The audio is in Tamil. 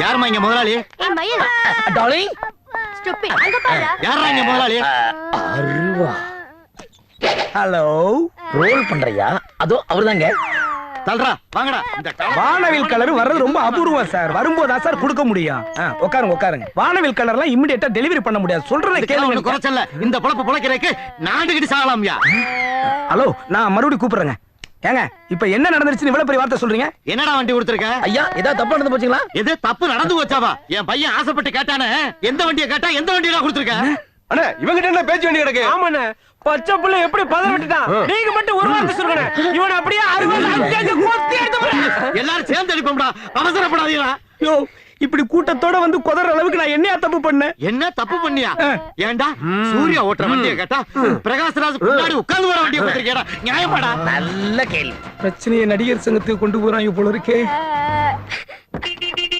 யாருமா இங்க முதலாளி? ஏய் மயில் டார்லிங் ஸ்டூபிட் அங்க பாரு. யாரா இங்க முதலாளி? அருவா ஹலோ, ரோல் பண்றியா? அதோ அவர்தாங்க. தல்றா வாங்கடா. இந்த வானவில் கலர் வர்றது ரொம்ப அபூர்வம் சார். வரும்போதா சார் கொடுக்க முடியும். உட்காருங்க உட்காருங்க. வானவில் கலர்லாம் இமிடியேட்டா டெலிவரி பண்ண முடியாது. சொல்றதை ஒண்ணு கேளுங்க. குறைச்சல்ல. இந்த பொழப்பு பொழைக்கிறதுக்கு நாண்டுகிட்டு சாகலாம்யா. ஹலோ, நான் மறுபடியும் கூப்பிடுறேங்க. ஏங்க இப்ப என்ன நடந்துருச்சுன்னு இவ்வளவு பெரிய வார்த்தை சொல்றீங்க? என்னடா வண்டி கொடுத்துருக்க? ஐயா ஏதாவது தப்பா நடந்து போச்சுங்களா? எது தப்பு நடந்து வச்சாவா? என் பையன் ஆசைப்பட்டு கேட்டானே, எந்த வண்டியை கேட்டா எந்த வண்டியை கொடுத்துருக்க? அண்ணா இவங்கிட்ட என்ன பேச்சு வேண்டி கிடக்கு? ஆமாண்ணே, பச்சை புள்ள எப்படி பதற விட்டுட்டான். நீங்க மட்டும் ஒரு வார்த்தை சொல்லுங்க. இவன் அப்படியே எல்லாரும் சேர்ந்து அடிப்போம்டா. அவசரப்படாதீங்களா? யோ, இப்படி கூட்டத்தோட வந்து குதற அளவுக்கு நான் என்னையா தப்பு பண்ணேன்? என்ன தப்பு பண்ணியா? ஏன்டா சூர்யா ஓட்டுற வண்டியை கேட்டா பிரகாஷ்ராஜ் முன்னாடி உட்கார்ந்து வர வண்டியை கொடுத்துருக்கேடா. நியாயமாடா? நல்ல கேள்வி. பிரச்சனையை நடிகர் சங்கத்துக்கு கொண்டு போறாங்க போல இருக்கே.